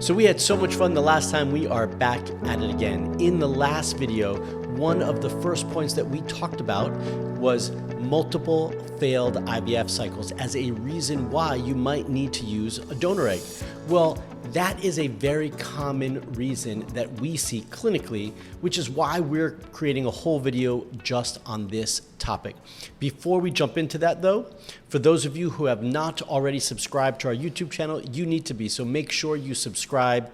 So we had so much fun the last time. We are back at it again. In the last video, one of the first points that we talked about was multiple failed IVF cycles as a reason why you might need to use a donor egg. Well, that is a very common reason that we see clinically, which is why we're creating a whole video just on this topic. Before we jump into that though, for those of you who have not already subscribed to our YouTube channel, you need to be, so make sure you subscribe.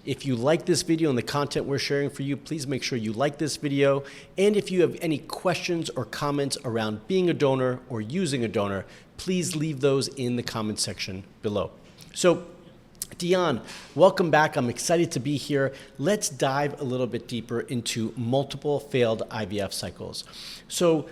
If you like this video and the content we're sharing for you, please make sure you like this video. And if you have any questions or comments around being a donor or using a donor, please leave those in the comment section below. So, Dion, welcome back. I'm excited to be here. Let's dive a little bit deeper into multiple failed IVF cycles. So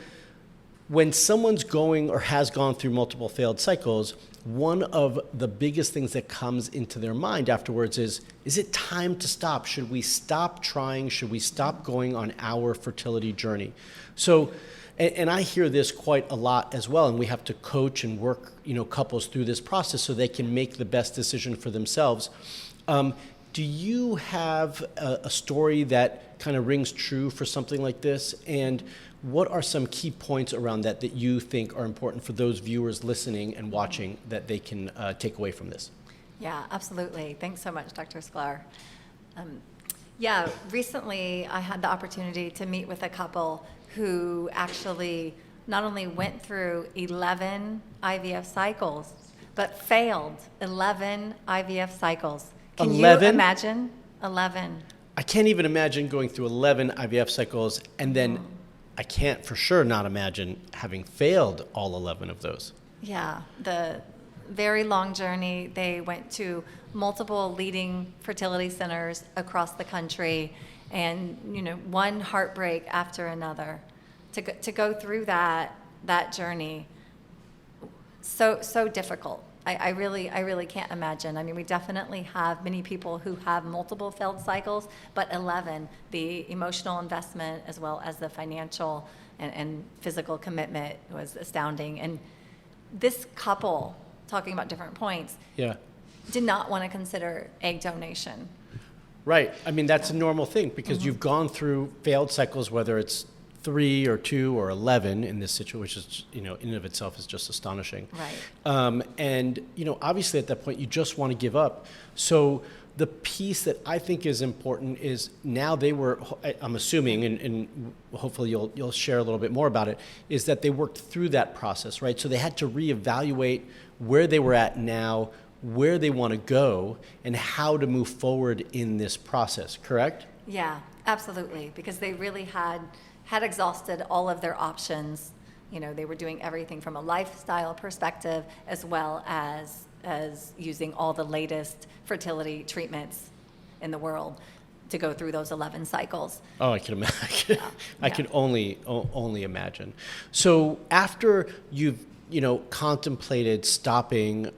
when someone's going or has gone through multiple failed cycles, one of the biggest things that comes into their mind afterwards is it time to stop? Should we stop trying? Should we stop going on our fertility journey? So, and I hear this quite a lot as well, and we have to coach and work, couples through this process so they can make the best decision for themselves. Do you have a story that kind of rings true for something like this? And what are some key points around that you think are important for those viewers listening and watching that they can take away from this? Yeah, absolutely. Thanks so much, Dr. Sklar. Recently I had the opportunity to meet with a couple who actually not only went through 11 IVF cycles, but failed 11 IVF cycles. Can 11? you imagine? 11. I can't even imagine going through 11 IVF cycles, and then I can't for sure not imagine having failed all 11 of those. Yeah, the very long journey. They went to multiple leading fertility centers across the country, and one heartbreak after another. To go through that journey, so difficult. I really can't imagine. I mean, we definitely have many people who have multiple failed cycles, but 11, the emotional investment as well as the financial and physical commitment was astounding. And this couple, talking about different points, did not want to consider egg donation. Right. I mean, that's a normal thing because you've gone through failed cycles, whether it's 3 or 2 or 11 in this situation, which is, in and of itself is just astonishing. Right. And, obviously at that point, you just want to give up. So the piece that I think is important is now they were, I'm assuming, and hopefully you'll share a little bit more about it, is that they worked through that process, right? So they had to reevaluate where they were at now, where they want to go, and how to move forward in this process, correct? Yeah, absolutely, because they really had exhausted all of their options. They were doing everything from a lifestyle perspective as well as using all the latest fertility treatments in the world to go through those 11 cycles. Oh, I can imagine. Yeah. I can only imagine. So after you've contemplated stopping,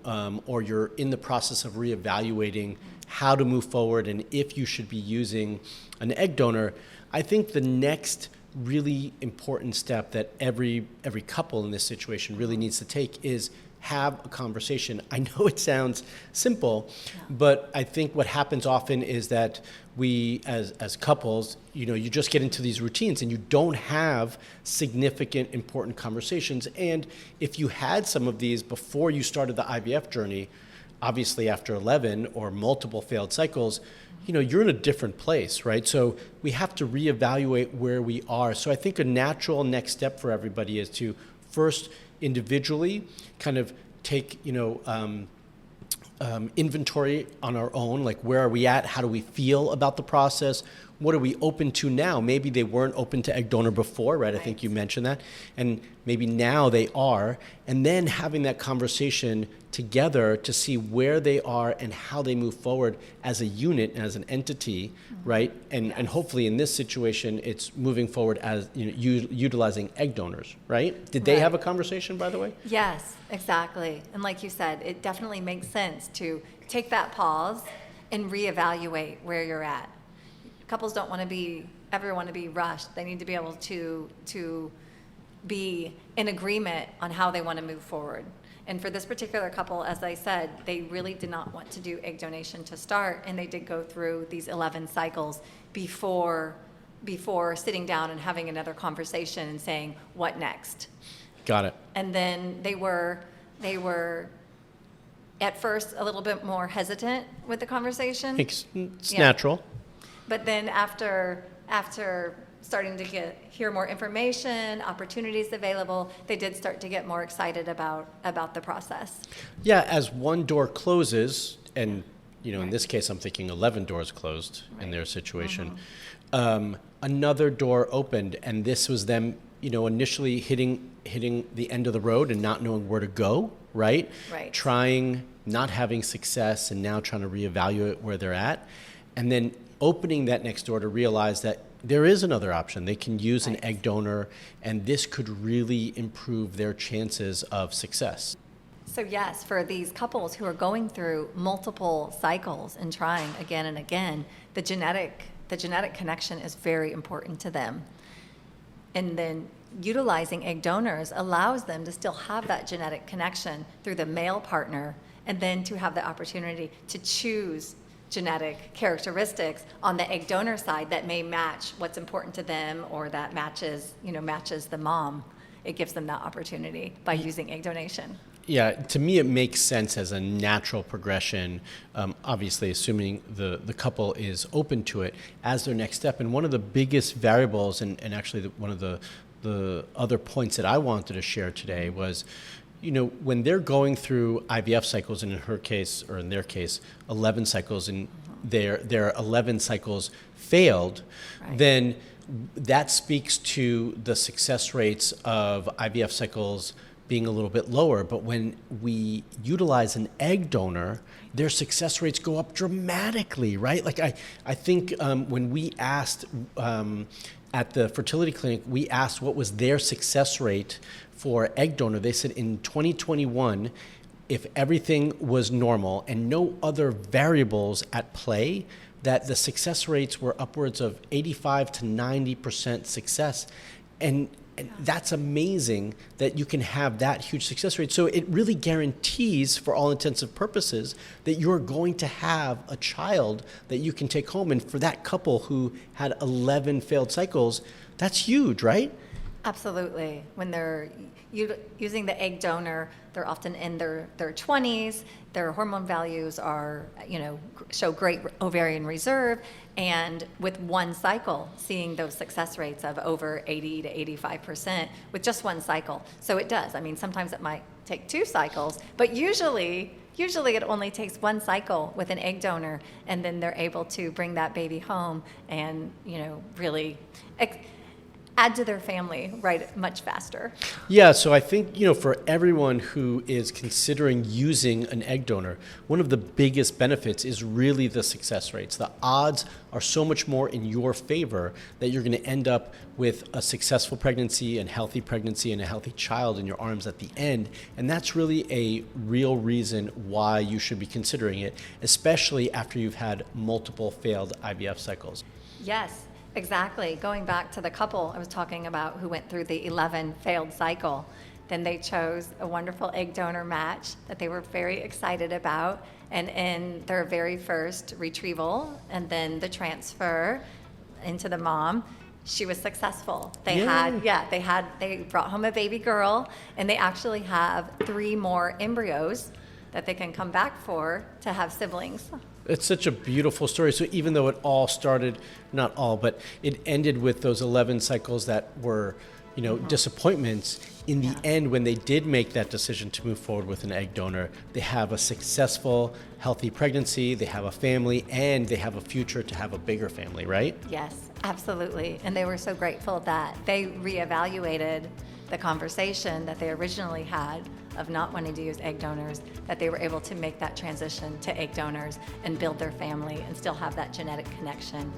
or you're in the process of reevaluating how to move forward and if you should be using an egg donor, I think the next really important step that every couple in this situation really needs to take is have a conversation. I know it sounds simple, but I think what happens often is that we as couples, you just get into these routines and you don't have significant, important conversations. And if you had some of these before you started the IVF journey, obviously after 11 or multiple failed cycles, you're in a different place, right? So we have to reevaluate where we are. So I think a natural next step for everybody is to first individually kind of take, inventory on our own, like where are we at? How do we feel about the process? What are we open to now? Maybe they weren't open to egg donor before, right? I think you mentioned that. And maybe now they are. And then having that conversation together to see where they are and how they move forward as a unit and as an entity, right? And hopefully in this situation, it's moving forward as utilizing egg donors, right? Did they have a conversation, by the way? Yes, exactly. And like you said, it definitely makes sense to take that pause and reevaluate where you're at. Couples don't want to ever want to be rushed. They need to be able to be in agreement on how they want to move forward. And for this particular couple, as I said, they really did not want to do egg donation to start, and they did go through these 11 cycles before sitting down and having another conversation and saying, what next? Got it. And then they were at first a little bit more hesitant with the conversation. It's Yeah. natural. But then after starting to hear more information, opportunities available, they did start to get more excited about the process. Yeah, as one door closes, and in this case, I'm thinking 11 doors closed in their situation. Another door opened, and this was them, initially hitting the end of the road and not knowing where to go, right? Right. Trying, not having success, and now trying to reevaluate where they're at, and then opening that next door to realize that there is another option. They can use an egg donor, and this could really improve their chances of success. So yes, for these couples who are going through multiple cycles and trying again and again, the genetic connection is very important to them. And then utilizing egg donors allows them to still have that genetic connection through the male partner, and then to have the opportunity to choose genetic characteristics on the egg donor side that may match what's important to them, or that matches the mom. It gives them that opportunity by using egg donation. Yeah, to me, it makes sense as a natural progression, obviously assuming the couple is open to it as their next step. And one of the biggest variables, and actually one of the other points that I wanted to share today was, when they're going through IVF cycles, and in her case, or in their case, 11 cycles, and their 11 cycles failed, Right. then that speaks to the success rates of IVF cycles being a little bit lower. But when we utilize an egg donor, their success rates go up dramatically, right? Like I think when we asked at the fertility clinic, we asked what was their success rate for egg donor. They said in 2021, if everything was normal and no other variables at play, that the success rates were upwards of 85 to 90% success. And that's amazing that you can have that huge success rate. So it really guarantees, for all intents and purposes, that you're going to have a child that you can take home. And for that couple who had 11 failed cycles, that's huge, right? Absolutely. When they're using the egg donor, they're often in their 20s. Their hormone values are, show great ovarian reserve. And with one cycle, seeing those success rates of over 80 to 85% with just one cycle. So it does. I mean, sometimes it might take 2 cycles, but usually it only takes 1 cycle with an egg donor, and then they're able to bring that baby home and, really add to their family much faster. Yeah, so I think, for everyone who is considering using an egg donor, one of the biggest benefits is really the success rates. The odds are so much more in your favor that you're going to end up with a successful pregnancy and healthy pregnancy and a healthy child in your arms at the end. And that's really a real reason why you should be considering it, especially after you've had multiple failed IVF cycles. Yes. Exactly. Going back to the couple I was talking about who went through the 11 failed cycle, then they chose a wonderful egg donor match that they were very excited about. And in their very first retrieval and then the transfer into the mom, she was successful. They brought home a baby girl, and they actually have 3 more embryos that they can come back for to have siblings. It's such a beautiful story. So even though it all started, not all, but it ended with those 11 cycles that were, disappointments, in the end, when they did make that decision to move forward with an egg donor, they have a successful, healthy pregnancy, they have a family, and they have a future to have a bigger family, right? Yes, absolutely. And they were so grateful that they reevaluated the conversation that they originally had of not wanting to use egg donors, that they were able to make that transition to egg donors and build their family and still have that genetic connection.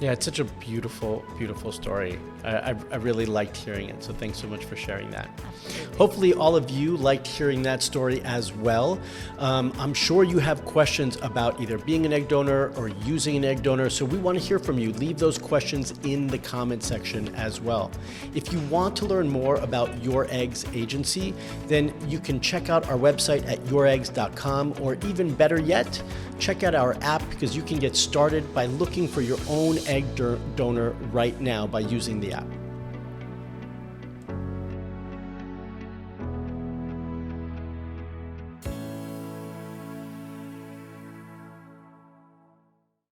Yeah, it's such a beautiful, beautiful story. I really liked hearing it, so thanks so much for sharing that. Absolutely. Hopefully all of you liked hearing that story as well. I'm sure you have questions about either being an egg donor or using an egg donor, so we want to hear from you. Leave those questions in the comment section as well. If you want to learn more about YourEggs agency, then you can check out our website at YourEggs.com, or even better yet, check out our app, because you can get started by looking for your own egg donor right now by using the app.